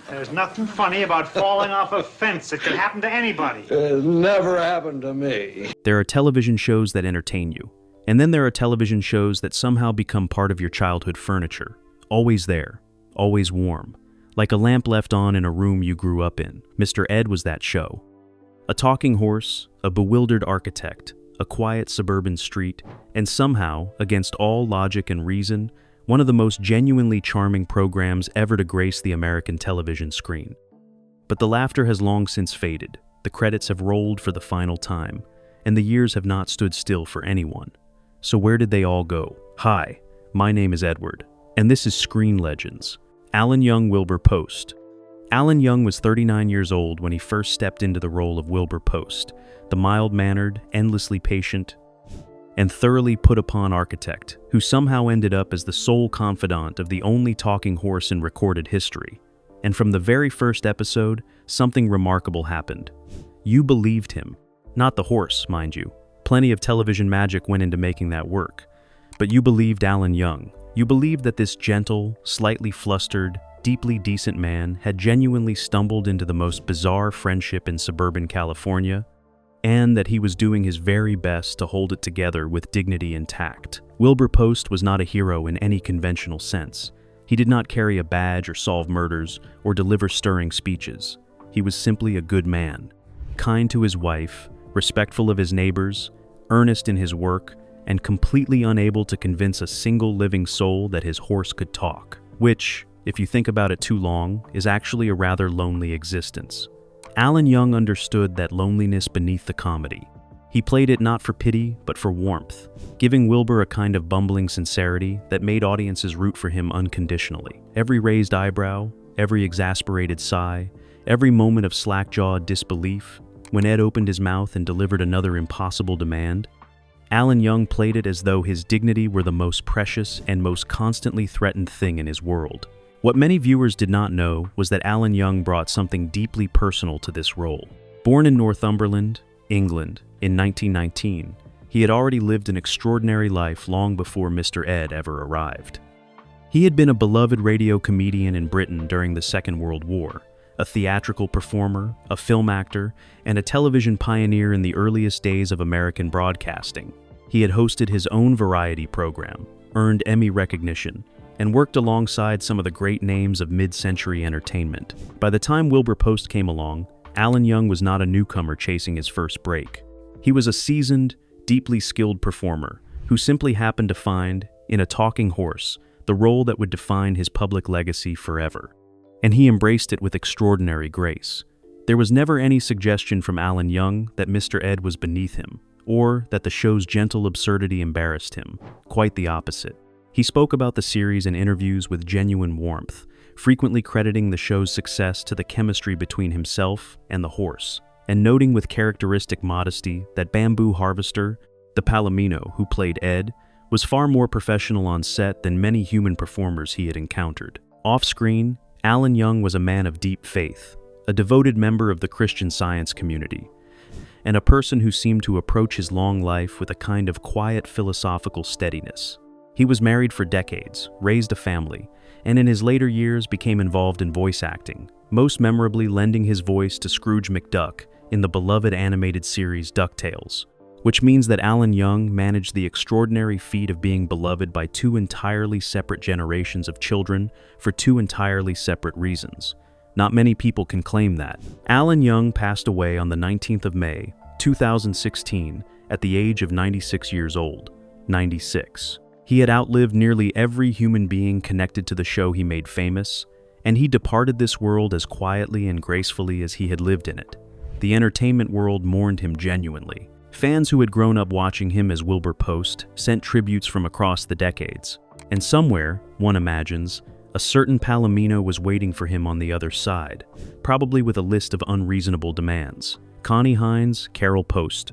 There's nothing funny about falling off a fence. It could happen to anybody. It never happened to me. There are television shows that entertain you, and then there are television shows that somehow become part of your childhood furniture. Always there, always warm, like a lamp left on in a room you grew up in. Mr. Ed was that show. A talking horse, a bewildered architect, a quiet suburban street, and somehow, against all logic and reason, one of the most genuinely charming programs ever to grace the American television screen. But the laughter has long since faded, the credits have rolled for the final time, and the years have not stood still for anyone. So where did they all go? Hi, my name is Edward, and this is Screen Legends. Alan Young Wilbur Post. Alan Young was 39 years old when he first stepped into the role of Wilbur Post, the mild-mannered, endlessly patient, and thoroughly put-upon architect who somehow ended up as the sole confidant of the only talking horse in recorded history. And from the very first episode, something remarkable happened. You believed him. Not the horse, mind you. Plenty of television magic went into making that work. But you believed Alan Young. You believed that this gentle, slightly flustered, deeply decent man had genuinely stumbled into the most bizarre friendship in suburban California, and that he was doing his very best to hold it together with dignity and tact. Wilbur Post was not a hero in any conventional sense. He did not carry a badge or solve murders or deliver stirring speeches. He was simply a good man, kind to his wife, respectful of his neighbors, earnest in his work, and completely unable to convince a single living soul that his horse could talk, which, if you think about it too long, is actually a rather lonely existence. Alan Young understood that loneliness beneath the comedy. He played it not for pity, but for warmth, giving Wilbur a kind of bumbling sincerity that made audiences root for him unconditionally. Every raised eyebrow, every exasperated sigh, every moment of slack-jawed disbelief, when Ed opened his mouth and delivered another impossible demand, Alan Young played it as though his dignity were the most precious and most constantly threatened thing in his world. What many viewers did not know was that Alan Young brought something deeply personal to this role. Born in Northumberland, England, in 1919, he had already lived an extraordinary life long before Mr. Ed ever arrived. He had been a beloved radio comedian in Britain during the Second World War, a theatrical performer, a film actor, and a television pioneer in the earliest days of American broadcasting. He had hosted his own variety program, earned Emmy recognition, and worked alongside some of the great names of mid-century entertainment. By the time Wilbur Post came along, Alan Young was not a newcomer chasing his first break. He was a seasoned, deeply skilled performer who simply happened to find, in a talking horse, the role that would define his public legacy forever. And he embraced it with extraordinary grace. There was never any suggestion from Alan Young that Mr. Ed was beneath him, or that the show's gentle absurdity embarrassed him. Quite the opposite. He spoke about the series in interviews with genuine warmth, frequently crediting the show's success to the chemistry between himself and the horse, and noting with characteristic modesty that Bamboo Harvester, the Palomino who played Ed, was far more professional on set than many human performers he had encountered. Off-screen, Alan Young was a man of deep faith, a devoted member of the Christian Science community, and a person who seemed to approach his long life with a kind of quiet philosophical steadiness. He was married for decades, raised a family, and in his later years became involved in voice acting, most memorably lending his voice to Scrooge McDuck in the beloved animated series DuckTales, which means that Alan Young managed the extraordinary feat of being beloved by two entirely separate generations of children for two entirely separate reasons. Not many people can claim that. Alan Young passed away on the 19th of May, 2016, at the age of 96 years old. 96. He had outlived nearly every human being connected to the show he made famous, and he departed this world as quietly and gracefully as he had lived in it. The entertainment world mourned him genuinely. Fans who had grown up watching him as Wilbur Post sent tributes from across the decades, and somewhere, one imagines, a certain Palomino was waiting for him on the other side, probably with a list of unreasonable demands. Connie Hines, Carol Post.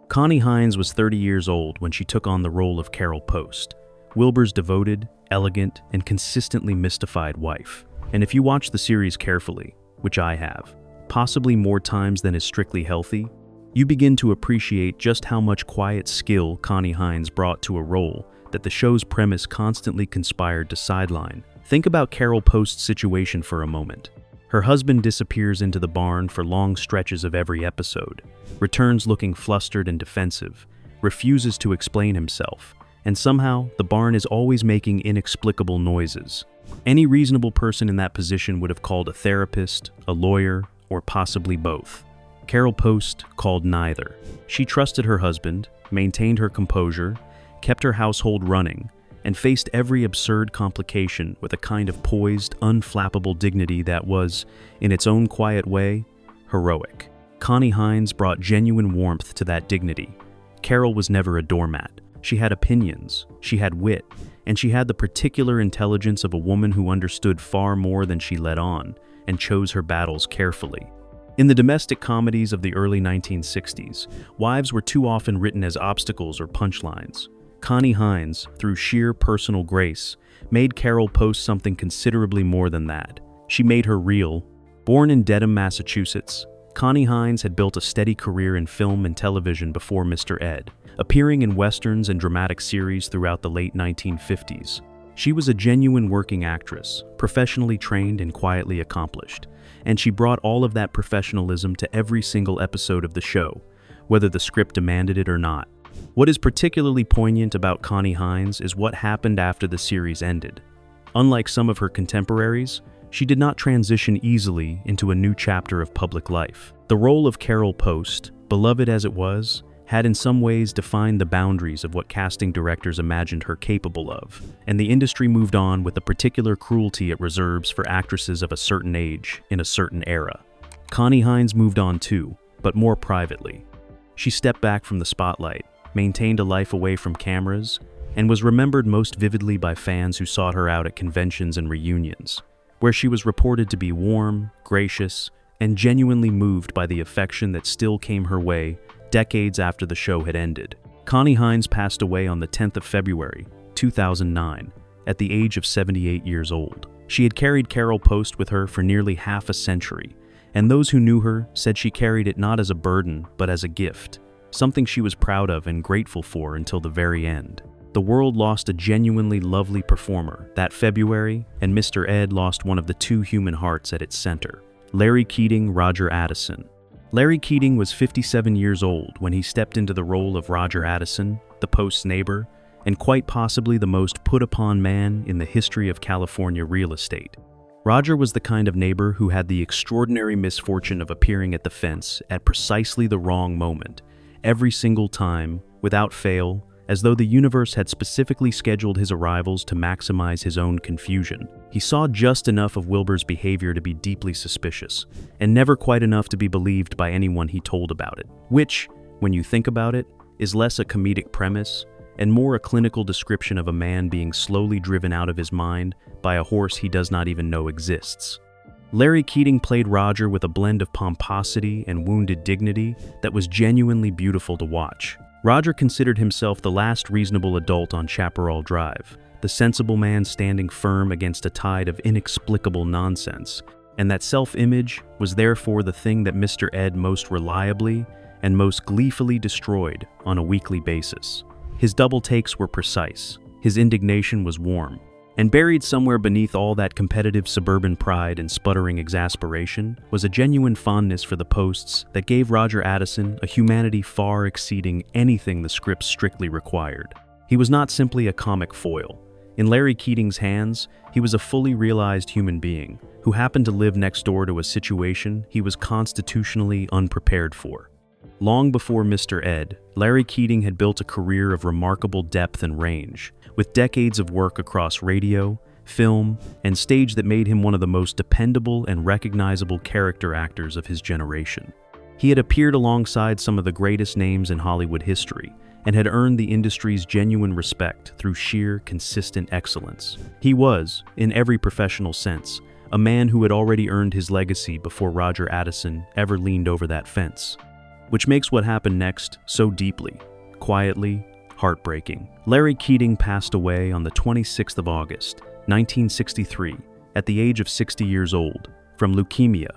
Connie Hines was 30 years old when she took on the role of Carol Post, Wilbur's devoted, elegant, and consistently mystified wife. And if you watch the series carefully, which I have, possibly more times than is strictly healthy, you begin to appreciate just how much quiet skill Connie Hines brought to a role that the show's premise constantly conspired to sideline. Think about Carol Post's situation for a moment. Her husband disappears into the barn for long stretches of every episode, returns looking flustered and defensive, refuses to explain himself, and somehow the barn is always making inexplicable noises. Any reasonable person in that position would have called a therapist, a lawyer, or possibly both. Carol Post called neither. She trusted her husband, maintained her composure, kept her household running, and faced every absurd complication with a kind of poised, unflappable dignity that was, in its own quiet way, heroic. Connie Hines brought genuine warmth to that dignity. Carol was never a doormat. She had opinions, she had wit, and she had the particular intelligence of a woman who understood far more than she let on and chose her battles carefully. In the domestic comedies of the early 1960s, wives were too often written as obstacles or punchlines. Connie Hines, through sheer personal grace, made Carol Post something considerably more than that. She made her real. Born in Dedham, Massachusetts, Connie Hines had built a steady career in film and television before Mr. Ed, appearing in westerns and dramatic series throughout the late 1950s. She was a genuine working actress, professionally trained and quietly accomplished, and she brought all of that professionalism to every single episode of the show, whether the script demanded it or not. What is particularly poignant about Connie Hines is what happened after the series ended. Unlike some of her contemporaries, she did not transition easily into a new chapter of public life. The role of Carol Post, beloved as it was, had in some ways defined the boundaries of what casting directors imagined her capable of, and the industry moved on with the particular cruelty it reserves for actresses of a certain age in a certain era. Connie Hines moved on too, but more privately. She stepped back from the spotlight, maintained a life away from cameras, and was remembered most vividly by fans who sought her out at conventions and reunions, where she was reported to be warm, gracious, and genuinely moved by the affection that still came her way decades after the show had ended. Connie Hines passed away on the 10th of February, 2009, at the age of 78 years old. She had carried Carol Post with her for nearly half a century, and those who knew her said she carried it not as a burden, but as a gift, something she was proud of and grateful for until the very end. The world lost a genuinely lovely performer that February, and Mr. Ed lost one of the two human hearts at its center. Larry Keating, Roger Addison. Larry Keating was 57 years old when he stepped into the role of Roger Addison, the Post's neighbor, and quite possibly the most put-upon man in the history of California real estate. Roger was the kind of neighbor who had the extraordinary misfortune of appearing at the fence at precisely the wrong moment, every single time, without fail, as though the universe had specifically scheduled his arrivals to maximize his own confusion. He saw just enough of Wilbur's behavior to be deeply suspicious, and never quite enough to be believed by anyone he told about it, which, when you think about it, is less a comedic premise and more a clinical description of a man being slowly driven out of his mind by a horse he does not even know exists. Larry Keating played Roger with a blend of pomposity and wounded dignity that was genuinely beautiful to watch. Roger considered himself the last reasonable adult on Chaparral Drive, the sensible man standing firm against a tide of inexplicable nonsense, and that self-image was therefore the thing that Mr. Ed most reliably and most gleefully destroyed on a weekly basis. His double takes were precise, his indignation was warm, and buried somewhere beneath all that competitive suburban pride and sputtering exasperation was a genuine fondness for the Posts that gave Roger Addison a humanity far exceeding anything the script strictly required. He was not simply a comic foil. In Larry Keating's hands, he was a fully realized human being who happened to live next door to a situation he was constitutionally unprepared for. Long before Mr. Ed, Larry Keating had built a career of remarkable depth and range, with decades of work across radio, film, and stage that made him one of the most dependable and recognizable character actors of his generation. He had appeared alongside some of the greatest names in Hollywood history, and had earned the industry's genuine respect through sheer, consistent excellence. He was, in every professional sense, a man who had already earned his legacy before Roger Addison ever leaned over that fence. Which makes what happened next so deeply, quietly, heartbreaking. Larry Keating passed away on the 26th of August, 1963, at the age of 60 years old, from leukemia,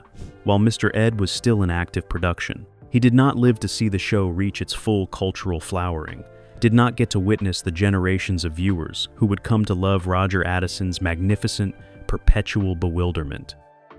while Mr. Ed was still in active production. He did not live to see the show reach its full cultural flowering, did not get to witness the generations of viewers who would come to love Roger Addison's magnificent, perpetual bewilderment.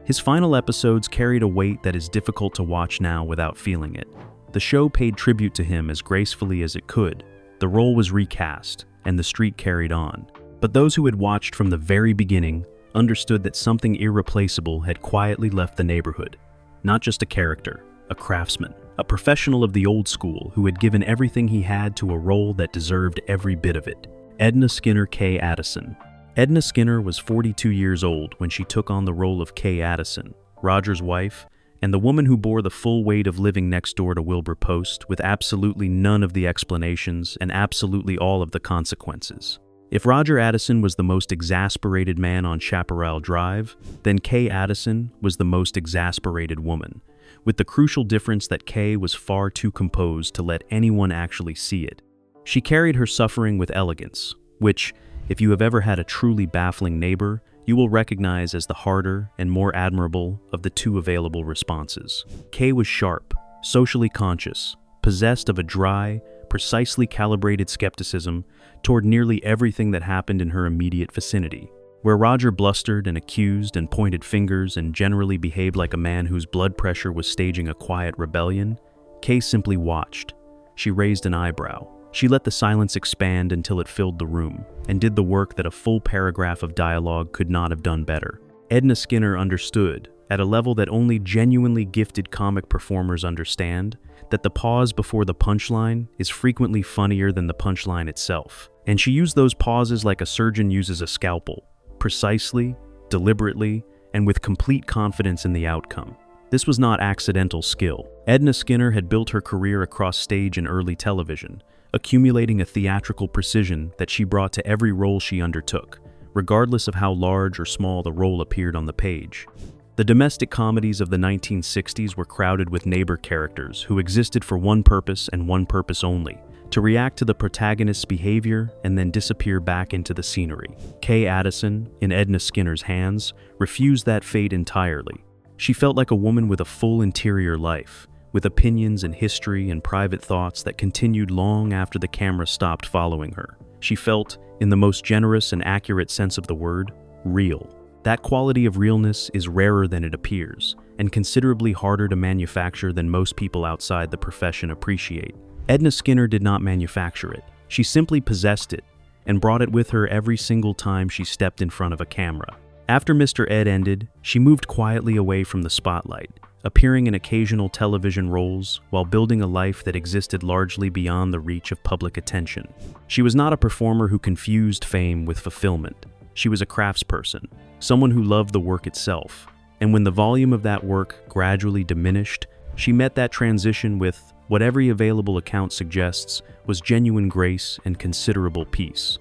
His final episodes carried a weight that is difficult to watch now without feeling it. The show paid tribute to him as gracefully as it could. The role was recast, and the streak carried on. But those who had watched from the very beginning understood that something irreplaceable had quietly left the neighborhood. Not just a character, a craftsman, a professional of the old school who had given everything he had to a role that deserved every bit of it. Edna Skinner Kay Addison. Edna Skinner was 42 years old when she took on the role of Kay Addison, Roger's wife, and the woman who bore the full weight of living next door to Wilbur Post with absolutely none of the explanations and absolutely all of the consequences. If Roger Addison was the most exasperated man on Chaparral Drive, then Kay Addison was the most exasperated woman, with the crucial difference that Kay was far too composed to let anyone actually see it. She carried her suffering with elegance, which, if you have ever had a truly baffling neighbor, you will recognize as the harder and more admirable of the two available responses. Kay was sharp, socially conscious, possessed of a dry, precisely calibrated skepticism toward nearly everything that happened in her immediate vicinity. Where Roger blustered and accused and pointed fingers and generally behaved like a man whose blood pressure was staging a quiet rebellion, Kay simply watched. She raised an eyebrow. She let the silence expand until it filled the room, and did the work that a full paragraph of dialogue could not have done better. Edna Skinner understood, at a level that only genuinely gifted comic performers understand, that the pause before the punchline is frequently funnier than the punchline itself. And she used those pauses like a surgeon uses a scalpel, precisely, deliberately, and with complete confidence in the outcome. This was not accidental skill. Edna Skinner had built her career across stage and early television, accumulating a theatrical precision that she brought to every role she undertook, regardless of how large or small the role appeared on the page. The domestic comedies of the 1960s were crowded with neighbor characters who existed for one purpose and one purpose only: to react to the protagonist's behavior and then disappear back into the scenery. Kay Addison, in Edna Skinner's hands, refused that fate entirely. She felt like a woman with a full interior life, with opinions and history and private thoughts that continued long after the camera stopped following her. She felt, in the most generous and accurate sense of the word, real. That quality of realness is rarer than it appears, and considerably harder to manufacture than most people outside the profession appreciate. Edna Skinner did not manufacture it. She simply possessed it, and brought it with her every single time she stepped in front of a camera. After Mr. Ed ended, she moved quietly away from the spotlight, appearing in occasional television roles while building a life that existed largely beyond the reach of public attention. She was not a performer who confused fame with fulfillment. She was a craftsperson, someone who loved the work itself. And when the volume of that work gradually diminished, she met that transition with what every available account suggests was genuine grace and considerable peace.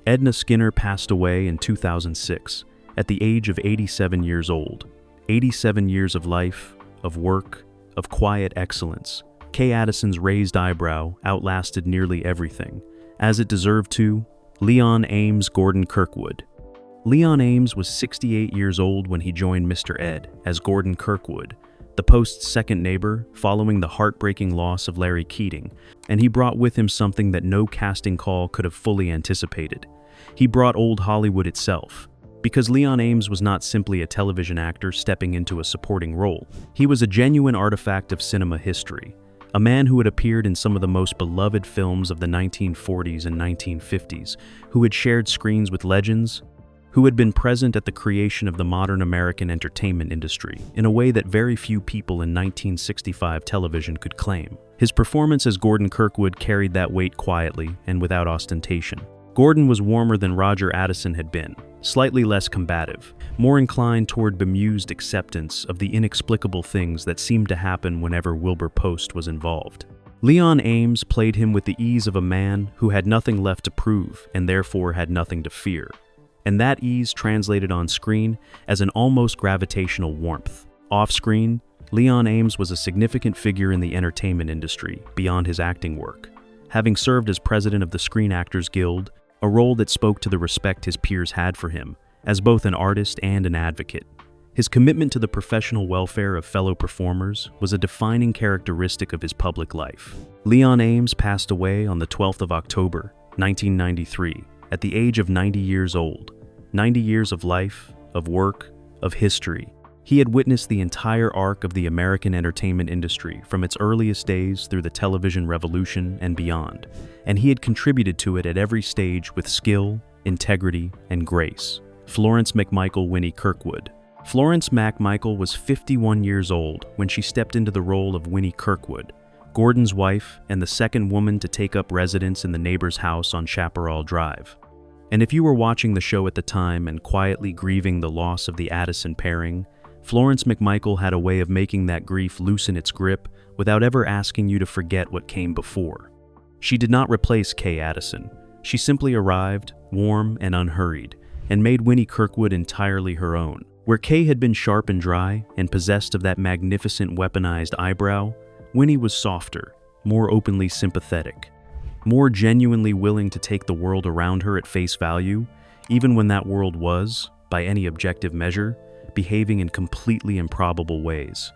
Edna Skinner passed away in 2006, at the age of 87 years old. 87 years of life, of work, of quiet excellence. Kay Addison's raised eyebrow outlasted nearly everything, as it deserved to. Leon Ames Gordon Kirkwood. Leon Ames was 68 years old when he joined Mr. Ed as Gordon Kirkwood, the Post's second neighbor following the heartbreaking loss of Larry Keating, and he brought with him something that no casting call could have fully anticipated. He brought old Hollywood itself. Because Leon Ames was not simply a television actor stepping into a supporting role, he was a genuine artifact of cinema history, a man who had appeared in some of the most beloved films of the 1940s and 1950s, who had shared screens with legends, who had been present at the creation of the modern American entertainment industry in a way that very few people in 1965 television could claim. His performance as Gordon Kirkwood carried that weight quietly and without ostentation. Gordon was warmer than Roger Addison had been, slightly less combative, more inclined toward bemused acceptance of the inexplicable things that seemed to happen whenever Wilbur Post was involved. Leon Ames played him with the ease of a man who had nothing left to prove and therefore had nothing to fear. And that ease translated on screen as an almost gravitational warmth. Off-screen, Leon Ames was a significant figure in the entertainment industry beyond his acting work, having served as president of the Screen Actors Guild, a role that spoke to the respect his peers had for him, as both an artist and an advocate. His commitment to the professional welfare of fellow performers was a defining characteristic of his public life. Leon Ames passed away on the 12th of October, 1993, at the age of 90 years old. 90 years of life, of work, of history. He had witnessed the entire arc of the American entertainment industry from its earliest days through the television revolution and beyond, and he had contributed to it at every stage with skill, integrity, and grace. Florence McMichael Winnie Kirkwood. Florence McMichael was 51 years old when she stepped into the role of Winnie Kirkwood, Gordon's wife and the second woman to take up residence in the neighbor's house on Chaparral Drive. And if you were watching the show at the time and quietly grieving the loss of the Addison pairing, Florence McMichael had a way of making that grief loosen its grip without ever asking you to forget what came before. She did not replace Kay Addison. She simply arrived, warm and unhurried, and made Winnie Kirkwood entirely her own. Where Kay had been sharp and dry and possessed of that magnificent weaponized eyebrow, Winnie was softer, more openly sympathetic, more genuinely willing to take the world around her at face value, even when that world was, by any objective measure, behaving in completely improbable ways.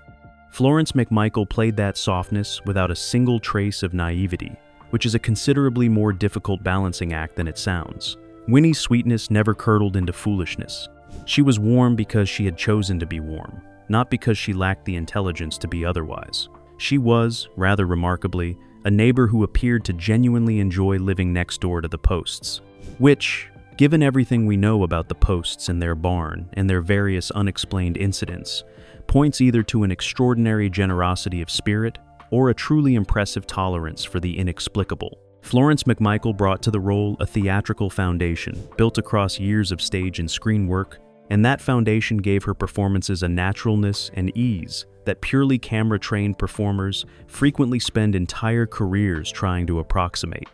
Florence McMichael played that softness without a single trace of naivety, which is a considerably more difficult balancing act than it sounds. Winnie's sweetness never curdled into foolishness. She was warm because she had chosen to be warm, not because she lacked the intelligence to be otherwise. She was, rather remarkably, a neighbor who appeared to genuinely enjoy living next door to the Posts, which, given everything we know about the Posts and their barn and their various unexplained incidents, points either to an extraordinary generosity of spirit or a truly impressive tolerance for the inexplicable. Florence McMichael brought to the role a theatrical foundation built across years of stage and screen work, and that foundation gave her performances a naturalness and ease that purely camera-trained performers frequently spend entire careers trying to approximate.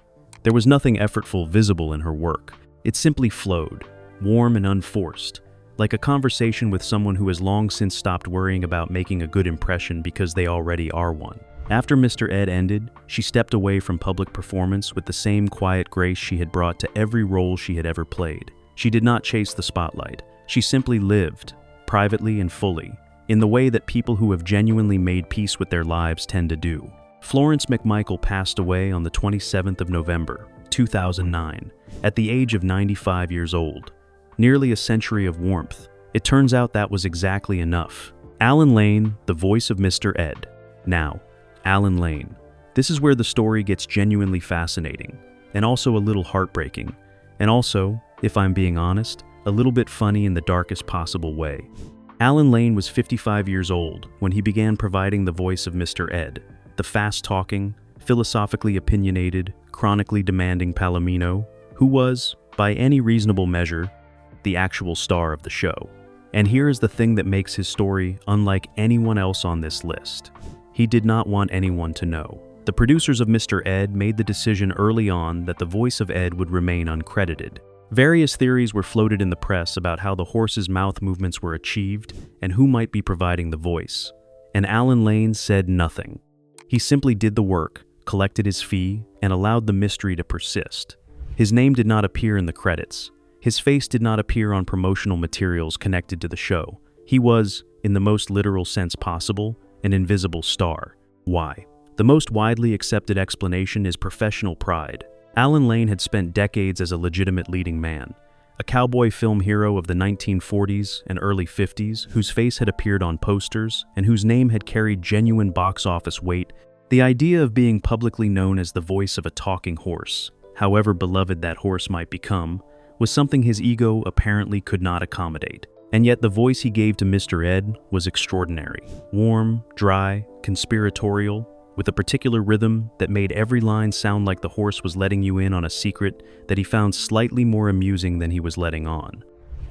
There was nothing effortful visible in her work. It simply flowed, warm and unforced, like a conversation with someone who has long since stopped worrying about making a good impression because they already are one. After Mr. Ed ended, she stepped away from public performance with the same quiet grace she had brought to every role she had ever played. She did not chase the spotlight. She simply lived, privately and fully, in the way that people who have genuinely made peace with their lives tend to do. Florence McMichael passed away on the 27th of November, 2009, at the age of 95 years old. Nearly a century of warmth. It turns out that was exactly enough. Alan Lane, the voice of Mr. Ed. Now, Alan Lane. This is where the story gets genuinely fascinating, and also a little heartbreaking, and also, if I'm being honest, a little bit funny in the darkest possible way. Alan Lane was 55 years old when he began providing the voice of Mr. Ed, the fast-talking, philosophically opinionated, chronically demanding Palomino, who was, by any reasonable measure, the actual star of the show. And here is the thing that makes his story unlike anyone else on this list. He did not want anyone to know. The producers of Mr. Ed made the decision early on that the voice of Ed would remain uncredited. Various theories were floated in the press about how the horse's mouth movements were achieved and who might be providing the voice. And Alan Lane said nothing. He simply did the work, collected his fee, and allowed the mystery to persist. His name did not appear in the credits. His face did not appear on promotional materials connected to the show. He was, in the most literal sense possible, an invisible star. Why? The most widely accepted explanation is professional pride. Alan Lane had spent decades as a legitimate leading man, a cowboy film hero of the 1940s and early 50s whose face had appeared on posters and whose name had carried genuine box office weight. The idea of being publicly known as the voice of a talking horse, however beloved that horse might become, was something his ego apparently could not accommodate. And yet the voice he gave to Mr. Ed was extraordinary. Warm, dry, conspiratorial, with a particular rhythm that made every line sound like the horse was letting you in on a secret that he found slightly more amusing than he was letting on.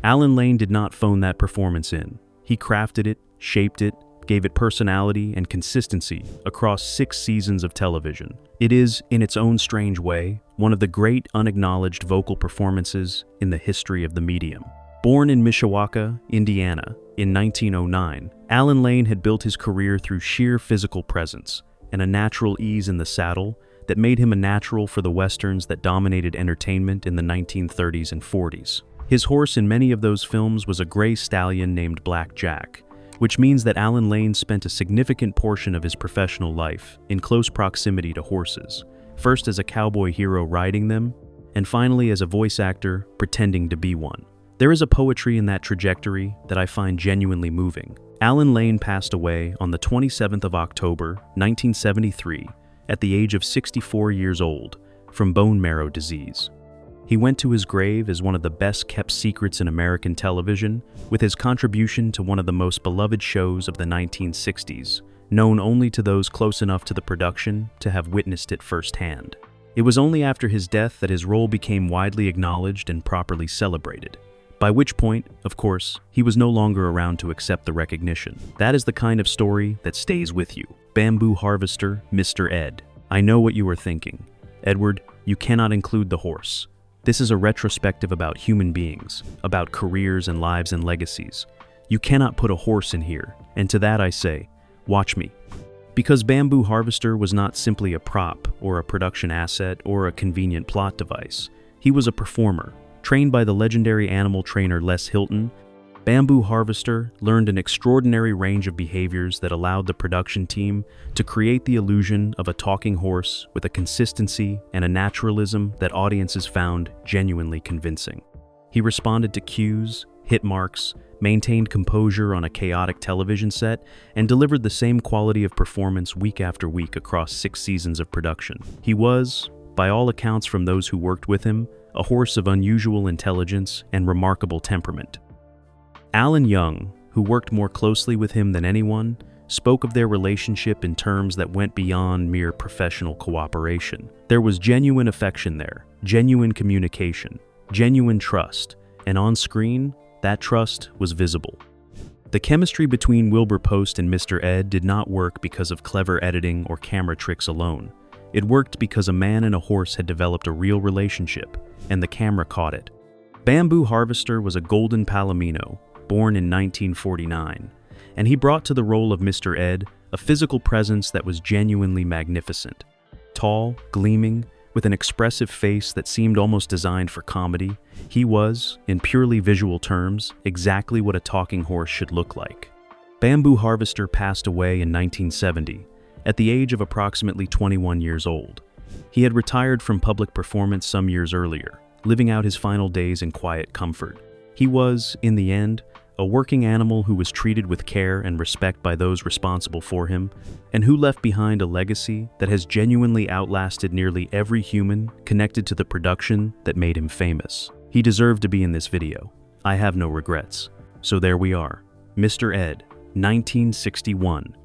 Alan Lane did not phone that performance in. He crafted it, shaped it, gave it personality and consistency across 6 seasons of television. It is, in its own strange way, one of the great unacknowledged vocal performances in the history of the medium. Born in Mishawaka, Indiana, in 1909, Alan Lane had built his career through sheer physical presence and a natural ease in the saddle that made him a natural for the westerns that dominated entertainment in the 1930s and 40s. His horse in many of those films was a gray stallion named Black Jack, which means that Alan Lane spent a significant portion of his professional life in close proximity to horses, first as a cowboy hero riding them, and finally as a voice actor pretending to be one. There is a poetry in that trajectory that I find genuinely moving. Alan Lane passed away on the 27th of October, 1973, at the age of 64 years old, from bone marrow disease. He went to his grave as one of the best-kept secrets in American television, with his contribution to one of the most beloved shows of the 1960s, known only to those close enough to the production to have witnessed it firsthand. It was only after his death that his role became widely acknowledged and properly celebrated, by which point, of course, he was no longer around to accept the recognition. That is the kind of story that stays with you. Bamboo Harvester, Mr. Ed. I know what you are thinking. Edward, you cannot include the horse. This is a retrospective about human beings, about careers and lives and legacies. You cannot put a horse in here, and to that I say, watch me. Because Bamboo Harvester was not simply a prop or a production asset or a convenient plot device. He was a performer. Trained by the legendary animal trainer Les Hilton, Bamboo Harvester learned an extraordinary range of behaviors that allowed the production team to create the illusion of a talking horse with a consistency and a naturalism that audiences found genuinely convincing. He responded to cues, hit marks, maintained composure on a chaotic television set, and delivered the same quality of performance week after week across 6 seasons of production. He was, by all accounts from those who worked with him, a horse of unusual intelligence and remarkable temperament. Alan Young, who worked more closely with him than anyone, spoke of their relationship in terms that went beyond mere professional cooperation. There was genuine affection there, genuine communication, genuine trust, and on screen, that trust was visible. The chemistry between Wilbur Post and Mr. Ed did not work because of clever editing or camera tricks alone. It worked because a man and a horse had developed a real relationship, and the camera caught it. Bamboo Harvester was a golden palomino, born in 1949, and he brought to the role of Mr. Ed a physical presence that was genuinely magnificent. Tall, gleaming, with an expressive face that seemed almost designed for comedy, he was, in purely visual terms, exactly what a talking horse should look like. Bamboo Harvester passed away in 1970, at the age of approximately 21 years old. He had retired from public performance some years earlier, living out his final days in quiet comfort. He was, in the end, a working animal who was treated with care and respect by those responsible for him, and who left behind a legacy that has genuinely outlasted nearly every human connected to the production that made him famous. He deserved to be in this video. I have no regrets. So there we are, Mr. Ed, 1961.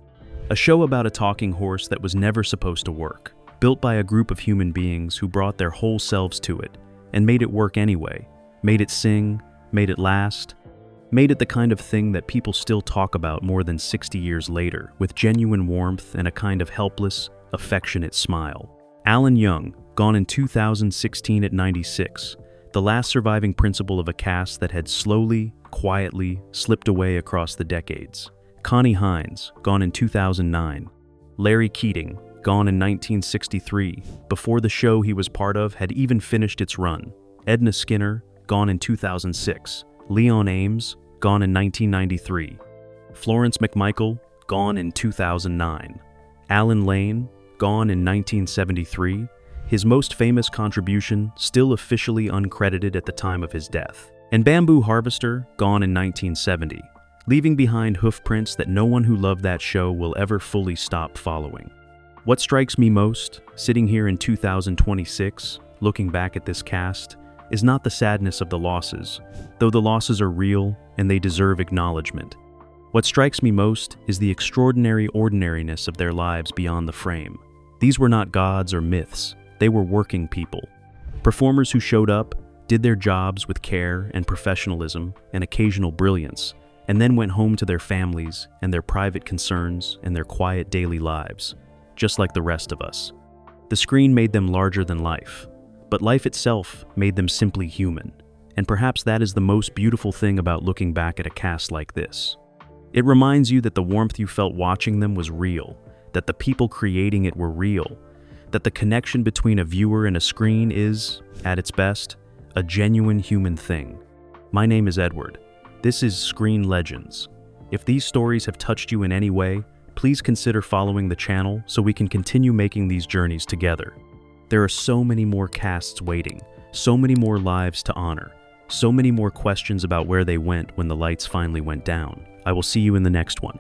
A show about a talking horse that was never supposed to work, built by a group of human beings who brought their whole selves to it, and made it work anyway, made it sing, made it last, made it the kind of thing that people still talk about more than 60 years later, with genuine warmth and a kind of helpless, affectionate smile. Alan Young, gone in 2016 at 96, the last surviving principal of a cast that had slowly, quietly slipped away across the decades. Connie Hines, gone in 2009. Larry Keating, gone in 1963, before the show he was part of had even finished its run. Edna Skinner, gone in 2006. Leon Ames, gone in 1993. Florence McMichael, gone in 2009. Alan Lane, gone in 1973, his most famous contribution still officially uncredited at the time of his death. And Bamboo Harvester, gone in 1970, leaving behind hoofprints that no one who loved that show will ever fully stop following. What strikes me most, sitting here in 2026, looking back at this cast, is not the sadness of the losses, though the losses are real and they deserve acknowledgement. What strikes me most is the extraordinary ordinariness of their lives beyond the frame. These were not gods or myths, they were working people. Performers who showed up, did their jobs with care and professionalism and occasional brilliance, and then went home to their families and their private concerns and their quiet daily lives, just like the rest of us. The screen made them larger than life, but life itself made them simply human, and perhaps that is the most beautiful thing about looking back at a cast like this. It reminds you that the warmth you felt watching them was real, that the people creating it were real, that the connection between a viewer and a screen is, at its best, a genuine human thing. My name is Edward. This is Screen Legends. If these stories have touched you in any way, please consider following the channel so we can continue making these journeys together. There are so many more casts waiting, so many more lives to honor. So many more questions about where they went when the lights finally went down. I will see you in the next one.